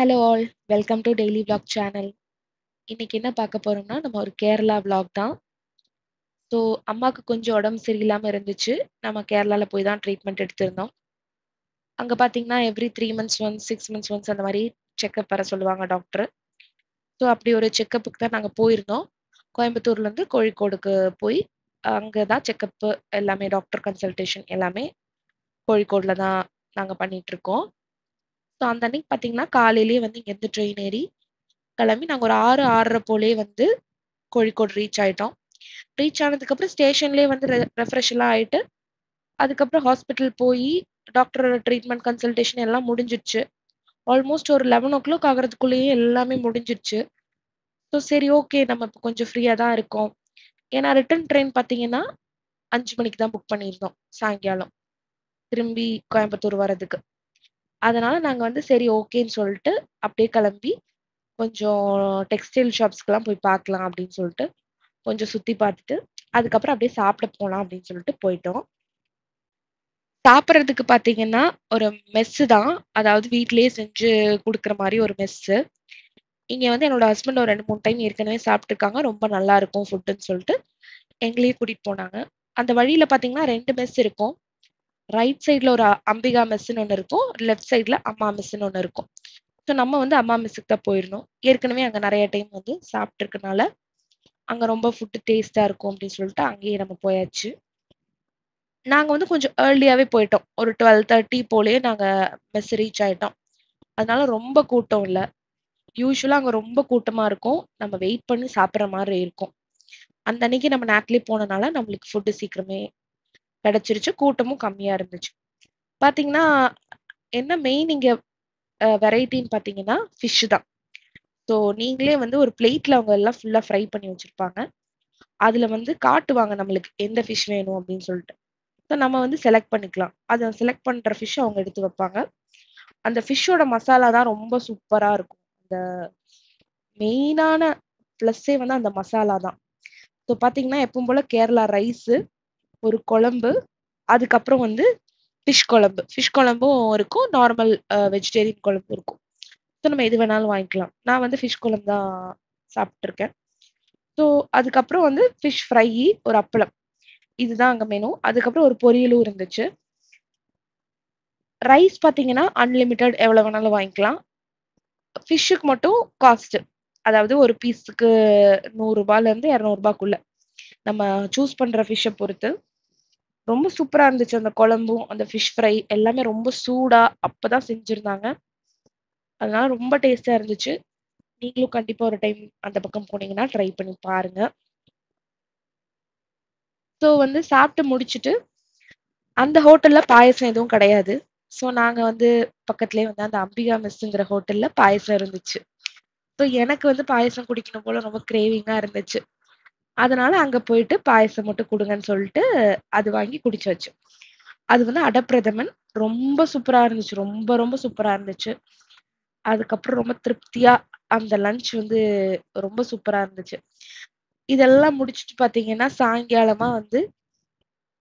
Hello all. Welcome to daily vlog channel. இன்னைக்கு என்ன பார்க்க போறோம்னா, நம்ம ஒரு கேரளா விளாக் தான். ஸோ அம்மாக்கு கொஞ்சம் உடம்பு சரியில்லாம இருந்துச்சு. நம்ம கேரளால போய் தான் ட்ரீட்மெண்ட் எடுத்திருந்தோம். அங்க பார்த்தீங்கன்னா, every 3 months once, 6 months once அந்த மாரி செக்கப் வர சொல்லுவாங்க டாக்டர். ஸோ அப்படி ஒரு செக்கப்புக்கு தான் நாங்க போயிருந்தோம். கோயம்புத்தூர்லேருந்து கோழிக்கோடுக்கு போய், அங்க தான் செக்கப்பு எல்லாமே டாக்டர் கன்சல்டேஷன் எல்லாமே கோழிக்கோடுல தான் நாங்க பண்ணிட்டுருக்கோம். ஸோ அந்த அன்னைக்கு பார்த்தீங்கன்னா, காலையிலேயே வந்து இங்கேருந்து ட்ரெயின் ஏறி கிளம்பி நாங்க ஒரு 6, 6:30 போலயே வந்து கோழிக்கோடு ரீச் ஆயிட்டோம். ரீச் ஆனதுக்கப்புறம் ஸ்டேஷன்லயே வந்து ரெஃப்ரெஷ்லாம் ஆயிட்டு, அதுக்கப்புறம் ஹாஸ்பிட்டல் போயி, டாக்டரோட ட்ரீட்மெண்ட் கன்சல்டேஷன் எல்லாம் முடிஞ்சிருச்சு. ஆல்மோஸ்ட் ஒரு 11:00 ஆகுறதுக்குள்ளேயே எல்லாமே முடிஞ்சிருச்சு. ஸோ சரி ஓகே நம்ம இப்ப கொஞ்சம் ஃப்ரீயா தான் இருக்கோம். ஏன்னா ரிட்டர்ன் ட்ரெயின் பார்த்தீங்கன்னா, 5 மணிக்கு தான் புக் பண்ணியிருந்தோம், சாயங்காலம். திரும்பி கோயம்புத்தூர் வரதுக்கு. அதனால நாங்க வந்து சரி ஓகேன்னு சொல்லிட்டு, அப்படியே கிளம்பி கொஞ்சம் டெக்ஸ்டைல் ஷாப்ஸ்க்குலாம் போய் பார்க்கலாம் அப்படின்னு சொல்லிட்டு, கொஞ்சம் சுத்தி பார்த்துட்டு, அதுக்கப்புறம் அப்படியே சாப்பிட போலாம் அப்படின்னு சொல்லிட்டு போயிட்டோம். சாப்பிடுறதுக்கு பார்த்தீங்கன்னா, ஒரு மெஸ்ஸு தான். அதாவது வீட்லயே செஞ்சு குடுக்குற மாரி ஒரு மெஸ்ஸு. இங்க வந்து என்னோட ஹஸ்பண்ட் ஒரு 2, 3 டைம் ஏற்கனவே சாப்ட்டுருக்காங்க. ரொம்ப நல்லாருக்கும் ஃபுட்டுன்னு சொல்ட்டு, எங்களையும் கூட்டிட்டு போனாங்க. அந்த வழியில பார்த்தீங்கன்னா 2 மெஸ் இருக்கும். ரைட் சைட்ல ஒரு அம்பிகா மெஸ்ஸுன்னு ஒண்ணு இருக்கும். லெஃப்ட் சைட்ல அம்மா மெஸ்ஸுன்னு ஒண்ணு இருக்கும். ஸோ நம்ம வந்து அம்மா மெஸ்ஸுக்கு தான் போயிருந்தோம். ஏற்கனவே அங்க நெறைய டைம் வந்து சாப்ட்டுருக்கனால, அங்க ரொம்ப ஃபுட் டேஸ்ட்டா இருக்கும் அப்படின்னு சொல்லிட்டு அங்கேயே நம்ம போயாச்சு. நாங்க வந்து கொஞ்சம் ஏர்லியாவே போயிட்டோம். ஒரு 12:30 போலயே நாங்க மெஸ் ரீச் ஆயிட்டோம். அதனால ரொம்ப கூட்டம் இல்ல. யூசுவலா அங்க ரொம்ப கூட்டமா இருக்கும். நம்ம வெயிட் பண்ணி சாப்பிடுற மாரி இருக்கும். அந்த அன்னைக்கு நம்ம நேரத்திலேயே போனனால நம்மளுக்கு ஃபுட் சீக்கிரமே கிடைச்சிருச்சு. கூட்டமும் கம்மியா இருந்துச்சு. பார்த்தீங்கன்னா, என்ன மெயின் இங்க வெரைட்டின்னு பார்த்தீங்கன்னா, ஃபிஷ் தான். ஸோ நீங்களே வந்து ஒரு பிளேட்ல அவங்க எல்லாம் ஃபுல்லா ஃப்ரை பண்ணி வச்சிருப்பாங்க. அதுல வந்து காட்டுவாங்க நம்மளுக்கு எந்த ஃபிஷ் வேணும் அப்படின்னு சொல்லிட்டு. ஸோ நம்ம வந்து செலக்ட் பண்ணிக்கலாம். அத செலக்ட் பண்ற ஃபிஷ் அவங்க எடுத்து வைப்பாங்க. அந்த ஃபிஷ்ஷோட மசாலா தான் ரொம்ப சூப்பரா இருக்கும். அந்த மெயினான ப்ளஸ்ஸே வந்து அந்த மசாலா தான். ஸோ பார்த்தீங்கன்னா, எப்பவும் போல கேரளா ரைஸு, ஒரு குழம்பு, அதுக்கப்புறம் வந்து ஃபிஷ் குழம்பு. ஃபிஷ் குழம்பும் இருக்கும். நார்மல் வெஜிடேரியன் குழம்பும் இருக்கும். ஸோ நம்ம எது வேணாலும் வாங்கிக்கலாம். நான் வந்து ஃபிஷ் குழம்பு தான் சாப்ட்டுருக்கேன். ஸோ அதுக்கப்புறம் வந்து ஃபிஷ் ஃப்ரையி, ஒரு அப்பளம். இதுதான் அங்க மெனு. அதுக்கப்புறம் ஒரு பொரியலும் இருந்துச்சு. ரைஸ் பார்த்தீங்கன்னா, அன்லிமிட்டட் எவ்வளோ வேணாலும் வாங்கிக்கலாம். ஃபிஷ்ஷுக்கு மட்டும் காஸ்ட். அதாவது ஒரு பீஸுக்கு ரூ. 100லேருந்து ரூ. 200க்குள்ள. நம்ம சூஸ் பண்ற ஃபிஷ்ஷ பொறுத்து. ரொம்ப சூப்பரா இருந்துச்சு அந்த குழம்பும், அந்த ஃபிஷ் ஃப்ரை எல்லாமே ரொம்ப சூடா அப்பதான் செஞ்சிருந்தாங்க. அதனால ரொம்ப டேஸ்ட்டா இருந்துச்சு. நீங்களும் கண்டிப்பா ஒரு டைம் அந்த பக்கம் போனீங்கன்னா, ட்ரை பண்ணி பாருங்க. ஸோ வந்து சாப்பிட்டு முடிச்சுட்டு, அந்த ஹோட்டல்ல பாயாசம் எதுவும் கிடையாது. ஸோ நாங்க வந்து பக்கத்திலேயே வந்து அந்த அம்பிகா மெஸ்ஸுங்கிற ஹோட்டல்ல பாயாசம் இருந்துச்சு. ஸோ எனக்கு வந்து பாயாசம் குடிக்கணும் போல ரொம்ப கிரேவிங்கா இருந்துச்சு. அதனால அங்க போயிட்டு பாயாசம் மட்டும் குடுங்கன்னு சொல்லிட்டு, அது வாங்கி குடிச்சாச்சு. அது வந்து அடப்பிரதமன். ரொம்ப சூப்பரா இருந்துச்சு. ரொம்ப, ரொம்ப சூப்பரா இருந்துச்சு. அதுக்கப்புறம் ரொம்ப திருப்தியா அந்த லஞ்ச் வந்து ரொம்ப சூப்பரா இருந்துச்சு. இதெல்லாம் முடிச்சுட்டு பார்த்தீங்கன்னா, சாயங்காலமா வந்து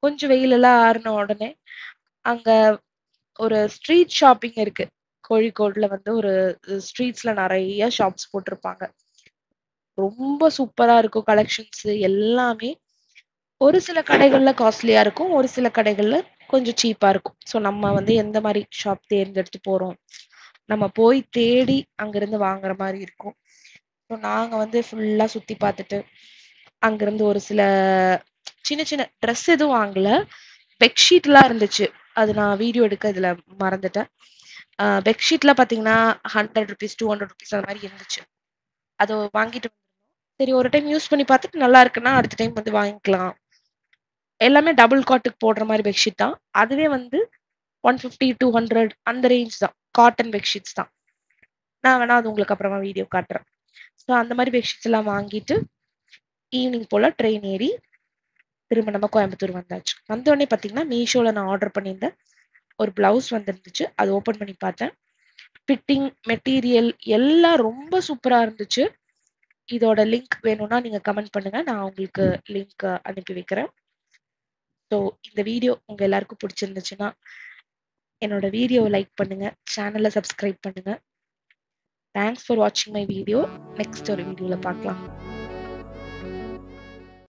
கொஞ்சம் வெயிலெல்லாம் ஆறுன உடனே, அங்க ஒரு ஸ்ட்ரீட் ஷாப்பிங் இருக்கு. கோழிக்கோடுல வந்து ஒரு ஸ்ட்ரீட்ஸ்ல நெறைய ஷாப்ஸ் போட்டிருப்பாங்க. ரொம்ப சூப்பரா இருக்கும் கலெக்ஷன்ஸ் எல்லாமே. ஒரு சில கடைகள்ல காஸ்ட்லியா இருக்கும். ஒரு சில கடைகள்ல கொஞ்சம் சீப்பா இருக்கும். ஸோ நம்ம வந்து எந்த மாரி ஷாப் தேர்ந்தெடுத்து போறோம். நம்ம போய் தேடி அங்கருந்து வாங்குற மாரி இருக்கும். ஸோ நாங்க வந்து ஃபுல்லா சுத்தி பார்த்துட்டு, அங்கருந்து ஒரு சில சின்ன சின்ன ட்ரெஸ் எதுவும் வாங்கல. பெட்ஷீட்லாம் இருந்துச்சு. அது நான் வீடியோ எடுக்க இதுல மறந்துட்டேன். பெட்ஷீட்லாம் பார்த்தீங்கன்னா, ₹100 ₹200 அந்த மாரி இருந்துச்சு. அத வாங்கிட்டு சரி ஒரு டைம் யூஸ் பண்ணி பார்த்துட்டு நல்லா இருக்குன்னா, அடுத்த டைம் வந்து வாங்கிக்கலாம். எல்லாமே டபுள் காட்டுக்கு போடுற மாரி பெட்ஷீட் தான். அதுவே வந்து 150, 200 அந்த ரேஞ்ச் தான். காட்டன் பெட்ஷீட்ஸ் தான். நான் வேணா அது உங்களுக்கு அப்புறமா வீடியோ காட்டுறேன். ஸோ அந்த மாரி பெட்ஷீட்ஸ் எல்லாம் வாங்கிட்டு, ஈவினிங் போல ட்ரெயின் ஏறி திரும்ப நம்ம கோயம்புத்தூர் வந்தாச்சு. வந்தோனே பார்த்தீங்கன்னா, மீஷோல நான் ஆர்டர் பண்ணியிருந்தேன். ஒரு ப்ளவுஸ் வந்திருந்துச்சு. அது ஓப்பன் பண்ணி பார்த்தேன். ஃபிட்டிங், மெட்டீரியல் எல்லாம் ரொம்ப சூப்பரா இருந்துச்சு. இதோட லிங்க் வேணும்னா நீங்க கமெண்ட் பண்ணுங்க. நான் உங்களுக்கு லிங்க் அனுப்பி வைக்கிறேன். ஸோ இந்த வீடியோ உங்க எல்லாருக்கும் பிடிச்சிருந்துச்சுன்னா, என்னோட வீடியோவ லைக் பண்ணுங்க. சேனல சப்ஸ்கிரைப் பண்ணுங்க. தேங்க்ஸ் ஃபார் வாட்சிங் மை வீடியோ. நெக்ஸ்ட் ஒரு வீடியோல பார்க்கலாம்.